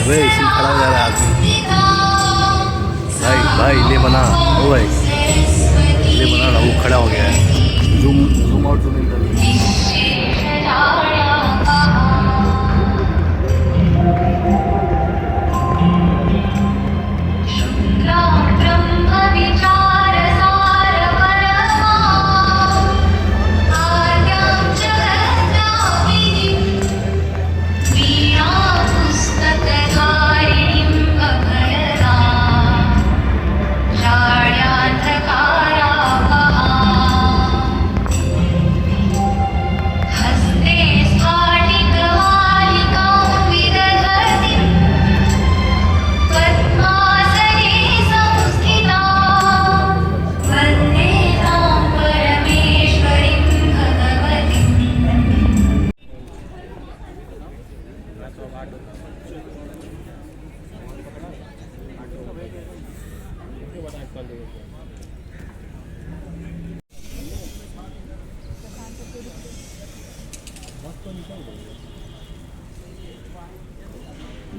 अबे इसी खड़ा हो जा रहा है आदमी। भाई भाई ले बना। ओ भाई ले बना रहा, वो खड़ा हो गया है। Zoom zoom out zoom in कर।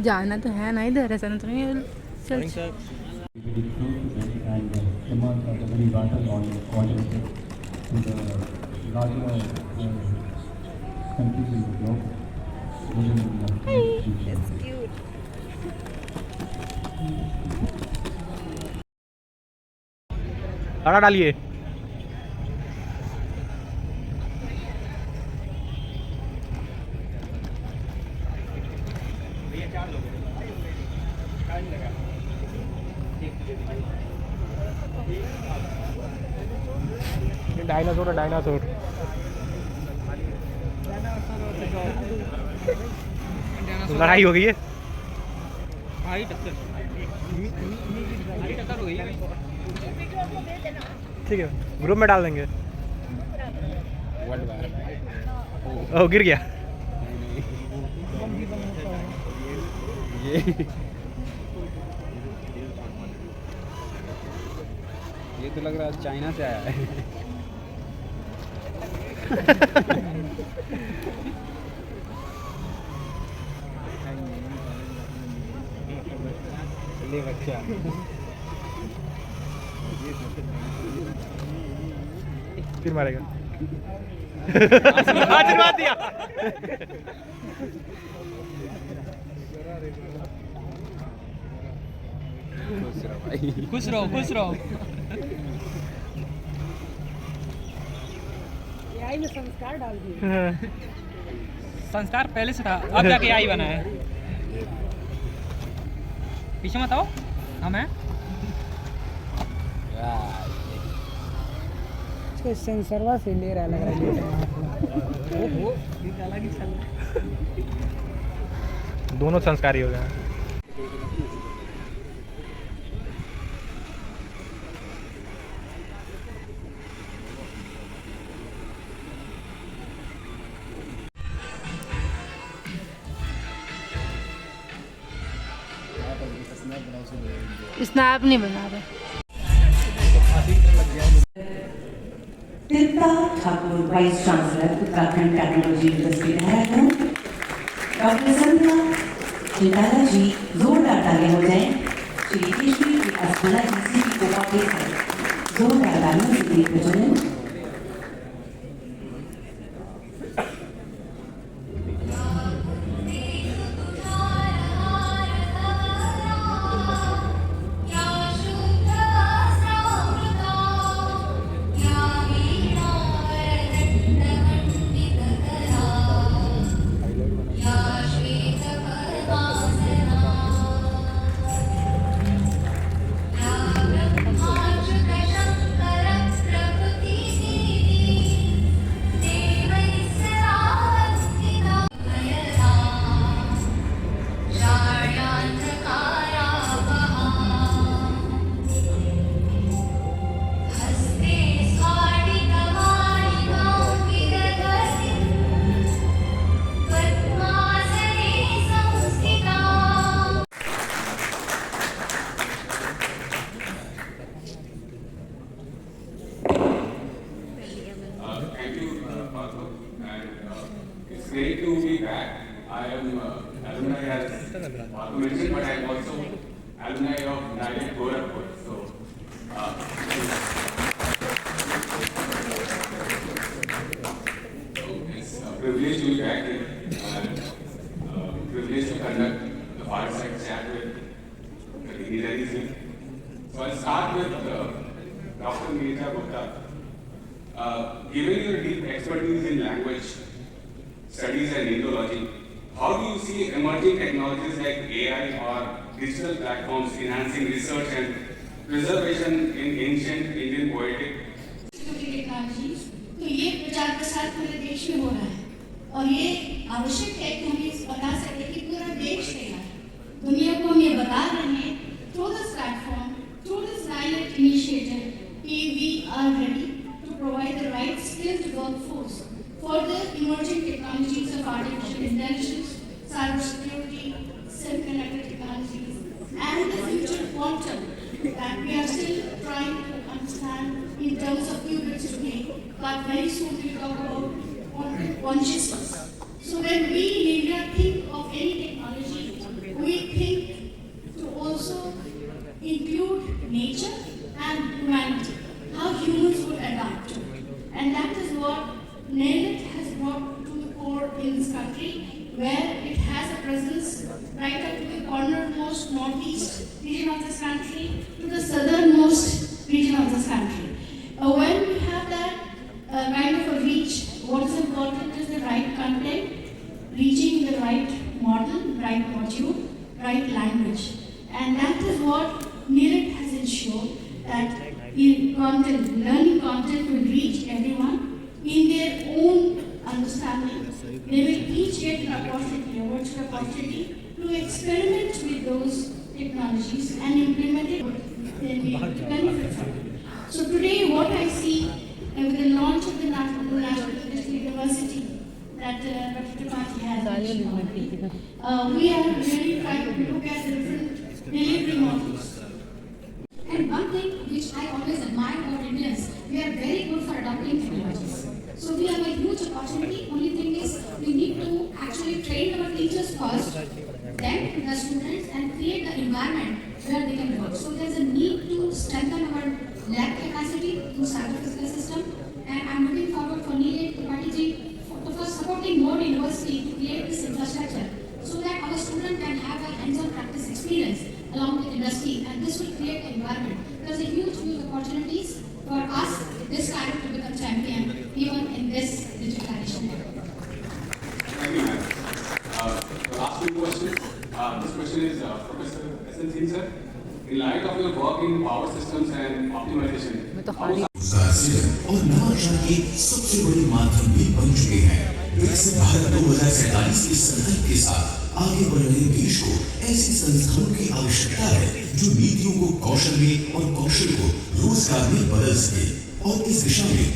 जाना तो है ना इधर, ऐसा तो नहीं है। चल ताला डालिए। डायनासोर है, डायनासोर। लड़ाई हो गई है, ठीक है ग्रुप में डाल देंगे। ओ गिर गया ये तो लग रहा है चाइना से आया है। ले बच्चा फिर मारेगा। आशीर्वाद दिया। खुश रहो खुश रहो। एआई में संस्कार डाल दिए। संस्कार पहले से था, अब जाके आई बना है। पीछे मत आओ, हम हैं। सेंसरवा से ले रहा लग रहा है। दोनों संस्कारी हो गए। स्नैप नहीं बना रहे। Tilka Thakur vice chancellor Uttarakhand technology university Dehradun, doctor Sandhya Chintala ji जोरदार तालियां हो जाए। श्री केशवी की अस्मला जी की कोपा के साथ जोरदार तालियों से दीप प्रज्वलन। alumni as Marco mentioned, but I am also alumni of NILET Gorakhpur. So, it's a privilege to be back here and privilege to conduct the fireside chat with the dignitaries here. So I'll start with Dr. Neerja Gupta. Given your deep expertise in language studies and Indology, how do you see emerging technologies like AI or digital platforms enhancing research and preservation in ancient Indian poetic? Technologies तो ये प्रचार प्रसार पूरे देश में हो रहा है और ये आवश्यक है कि हम ये बता सकें कि पूरा देश तैयार है। दुनिया को हम ये बता रहे हैं through this platform, through this NILET initiative, we are ready to provide the right skilled workforce for the emerging technologies of artificial intelligence, cybersecurity, semiconductor technologies, and the future quantum that we are still trying to understand in terms of qubits today, but very soon we'll talk about quantum consciousness. So when we in India think of any technology, we think to also include nature and humanity, how humans would adapt to it. And that is what NILET has brought to the core in this country, where it has a presence right up to the cornermost northeast region of this country, to the southernmost region of this country. When we have that kind of a reach, what is important is the right content, reaching the right model, right module, right language. And that is what NILET has ensured, that learning content will reach everyone in their own understanding. They will each get an opportunity, a virtual opportunity, to experiment with those technologies and implement it, then we benefit from it. So today what I see with the launch of the National Digital University that Dr. Tripathi has mentioned, we are really trying to look at the different delivery models. And one thing which I always admire about Indians, we are very good for adopting technologies. So we have a huge opportunity. Only thing is we need to actually train our teachers first, then the students, and create the environment where they can work. So there's a need to strengthen our lab capacity to cyber-physical system. And I'm looking forward for NILET, Tripathi for supporting more university to create this infrastructure so that our students can have a hands-on practice experience along with industry, and this will create an environment. There's a huge opportunities for us, this kind to become champion even in this digitalization. Thank you, ma'am. The last two questions. This question is Professor S.N. Singh, sir. In light of your work in power systems and optimization, और नवाचार के सबसे बड़े माध्यम भी बन चुके हैं। विकसित भारत 2047 के संकल्प के साथ आगे बढ़ रहे देश को ऐसे संस्थानों की आवश्यकता है जो नीतियों को कौशल में और कौशल को रोजगार में बदल सके। और इस दिशा में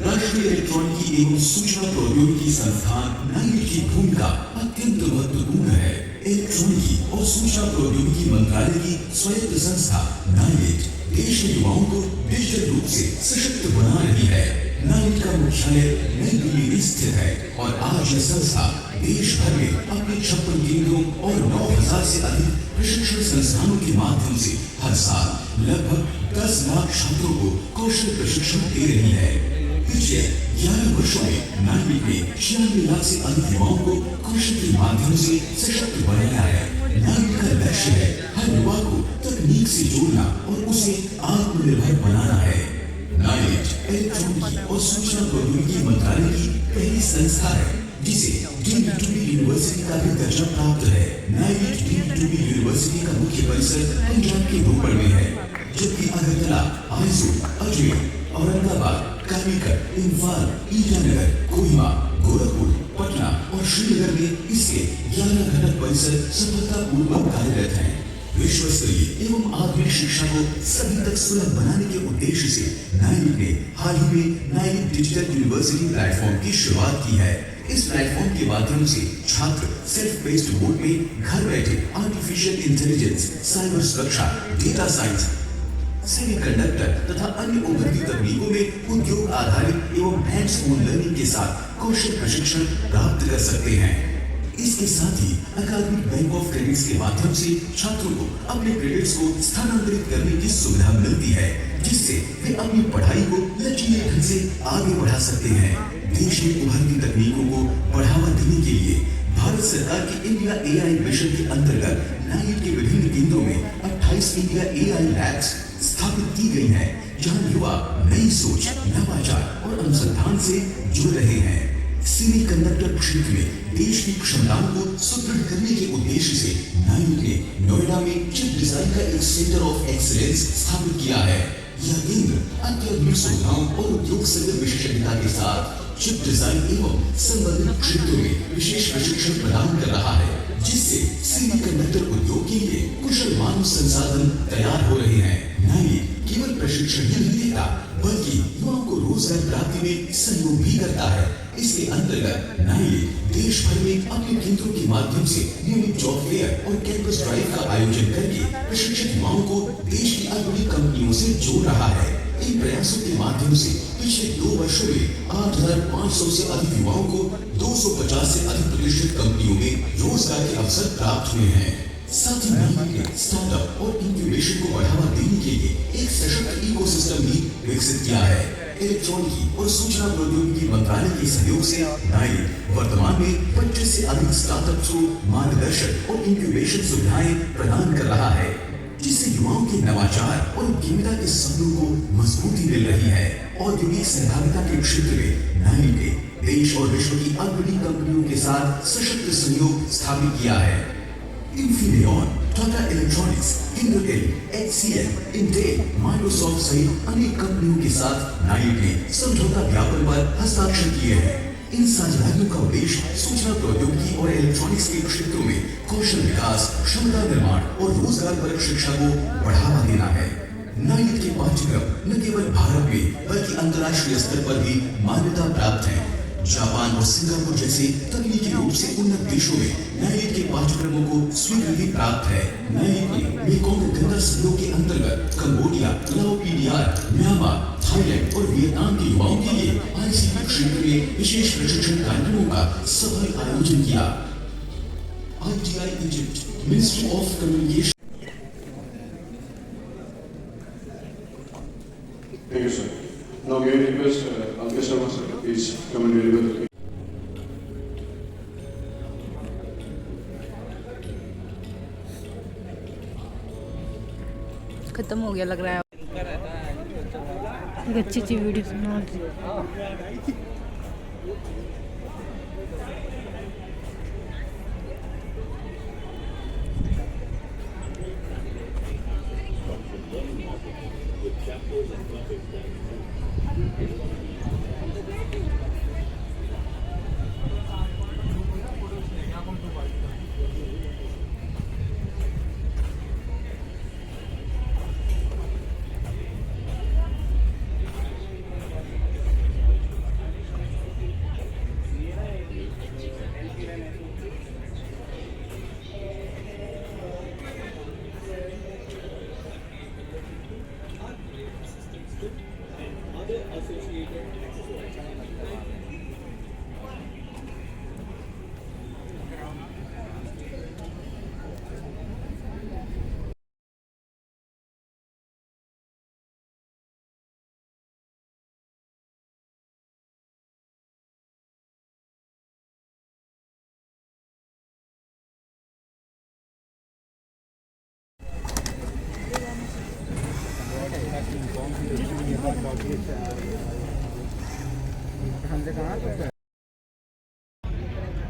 राष्ट्रीय इलेक्ट्रॉनिकी एवं सूचना प्रौद्योगिकी संस्थान NILET की भूमिका अत्यंत महत्वपूर्ण है। इलेक्ट्रॉनिकी और सूचना प्रौद्योगिकी मंत्रालय की स्वायत्त संस्था NILET देश के युवाओं को डिजिटल रूप से सशक्त बना रही है। NILET का मुख्यालय नई दिल्ली में स्थित है और आज यह संस्था देश भर में अपने 56 केंद्रों और 9,000 से अधिक प्रशिक्षण संस्थानों के माध्यम से हर साल लगभग 10 लाख छात्रों को कौशल प्रशिक्षण दे रही है। पिछले 11 वर्षों में NILET ने 96 लाख से अधिक युवाओं को कौशल के माध्यम से सशक्त बनाया है। NILET का लक्ष्य है हर युवा को तकनीक से जोड़ना और उसे आत्मनिर्भर बनाना है। NILET इलेक्ट्रॉनिकी और सूचना प्रौद्योगिकी मंत्रालय की पहली संस्था है जिसे DB2B यूनिवर्सिटी का भी दर्जा प्राप्त है। NILET DB2B यूनिवर्सिटी का मुख्य परिसर पंजाब के भोपाल में है, जबकि अगरतला, आइजोल, अजमेर, औरंगाबाद, कालीकट, इम्फाल, ईटानगर, कोहिमा, गोरखपुर, पटना और श्रीनगर में इसके 11 घटक परिसर सफलतापूर्वक कार्यरत हैं। विश्व स्तरीय एवं आधुनिक शिक्षा को सभी तक सुलभ बनाने के उद्देश्य से NILET ने हाल ही में NILET डिजिटल यूनिवर्सिटी प्लेटफॉर्म की शुरुआत की है। इस प्लेटफॉर्म के माध्यम से छात्र सेल्फ बेस्ड मोड में घर बैठे आर्टिफिशियल इंटेलिजेंस, साइबर सुरक्षा, डेटा साइंस, सेमीकंडक्टर तथा अन्य उभरती तकनीकों में उद्योग आधारित एवं हैंड्स ऑन लर्निंग के साथ कौशल प्रशिक्षण प्राप्त कर सकते हैं। इसके साथ ही अकादमिक बैंक ऑफ क्रेडिट्स के माध्यम से छात्रों को अपने क्रेडिट्स को स्थानांतरित करने की सुविधा मिलती है, जिससे वे अपनी पढ़ाई को लचीले ढंग से आगे बढ़ा सकते हैं। देश में उभरती तकनीकों को बढ़ावा देने के लिए भारत सरकार की इंडिया AI मिशन के अंतर्गत नाइट के विभिन्न केंद्रों में 28 इंडिया AI लैब्स स्थापित की गई हैं, जहां युवा नई सोच, नवाचार और अनुसंधान से जुड़ रहे हैं। सेमीकंडक्टर क्षेत्र में देश की क्षमताओं को सुदृढ़ करने के उद्देश्य से नाइट ने नोएडा में चिप डिजाइन का एक सेंटर ऑफ एक्सीलेंस स्थापित किया है। यह केंद्र अत्याधुनिक सुविधाओं और उद्योग संगत विशेषज्ञता के साथ चिप डिजाइन एवं संबंधित क्षेत्रों में विशेष प्रशिक्षण प्रदान कर रहा है, जिससे सेमीकंडक्टर उद्योग के लिए कुशल मानव संसाधन तैयार हो रहे हैं। नाइट केवल प्रशिक्षण ही नहीं देता, बल्कि युवाओं को रोजगार प्राप्ति में सहयोग भी करता है। इसके अंतर्गत नाइट देश भर में अपने केंद्रों के माध्यम से नियमित जॉब फेयर और कैंपस ड्राइव का आयोजन करके प्रशिक्षित युवाओं को देश की अग्रणी कंपनियों से जोड़ रहा है। इन प्रयासों के माध्यम से पिछले 2 वर्षों में 8,500 से अधिक युवाओं को 250 से अधिक प्रतिष्ठित कंपनियों में रोजगार के अवसर प्राप्त हुए हैं। साथ ही नाइट ने स्टार्टअप और इंक्यूबेशन को बढ़ावा देने के लिए एक सशक्त इकोसिस्टम भी विकसित किया है। इलेक्ट्रॉनिकी और सूचना प्रौद्योगिकी मंत्रालय के सहयोग से नाइट वर्तमान में 25 से अधिक स्टार्टअप्स को मार्गदर्शन और इंक्यूबेशन सुविधाएं प्रदान कर रहा है, जिससे युवाओं के नवाचार और उद्यमिता के सपनों को मजबूती मिल रही है। औद्योगिक सहभागिता के क्षेत्र में नाइट ने देश और विश्व की अग्रणी कंपनियों के साथ सशक्त सहयोग स्थापित किया है। Infineon, Tata electronics, Intel, HCL, Intel, Microsoft सहित अनेक कंपनियों के साथ नाइट ने समझौता ज्ञापन पर हस्ताक्षर किए हैं। इन साझेदारियों का उद्देश्य सूचना प्रौद्योगिकी और इलेक्ट्रॉनिक्स के क्षेत्रों में कौशल विकास, क्षमता निर्माण और रोजगार परक शिक्षा को बढ़ावा देना है। नाइट के पाठ्यक्रम न केवल भारत में बल्कि अंतर्राष्ट्रीय स्तर पर भी मान्यता प्राप्त है। जापान और सिंगापुर जैसे तकनीकी रूप से उन्नत देशों में नाइट के पाठ्यक्रमों को स्वीकृति प्राप्त है। नाइट ने मेकोंग गंगा सहयोग के अंतर्गत कंबोडिया, लाओ, PDR, म्यांमार, थाईलैंड और वियतनाम के युवाओं के लिए ICT क्षेत्र में विशेष प्रशिक्षण कार्यक्रमों का सफल आयोजन किया। ITI Egypt, ministry of communication. Thank you, sir. Now may I request Alkesh Sharma sir to please come and deliver the खत्म हो गया लग रहा है। एक अच्छी वीडियो सुना।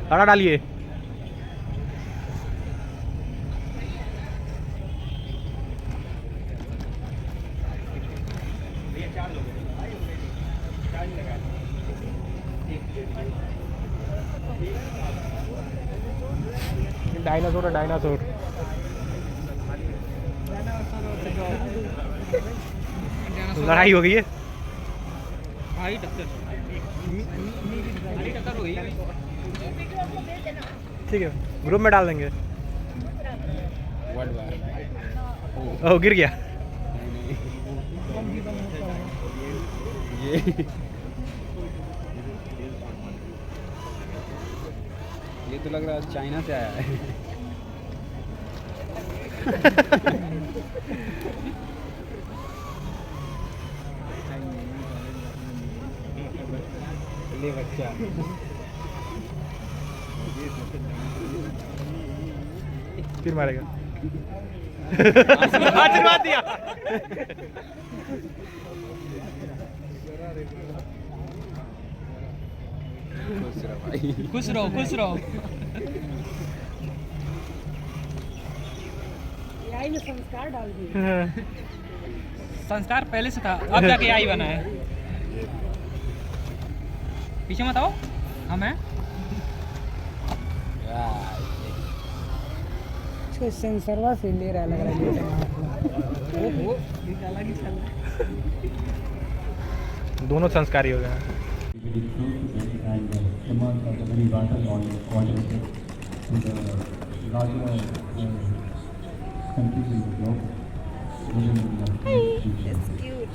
ताला डालिए। डायनासोर है, डायनासोर। लड़ाई हो गई है। भाई टक्कर हो गई। ठीक है, ग्रुप में डाल देंगे। ओह गिर गया। ये ये तो लग रहा है चाइना से आया है। ले बच्चा फिर मारेगा। आशीर्वाद दिया। खुश रहो खुश रहो। AI में संस्कार डाल दिए। संस्कार पहले से था, अब जाके AI बना है। पीछे मत आओ, हम हैं। इसको सेंसरवा से ले रहा लग रहा है। दोनों संस्कारी हो गए। It's cute.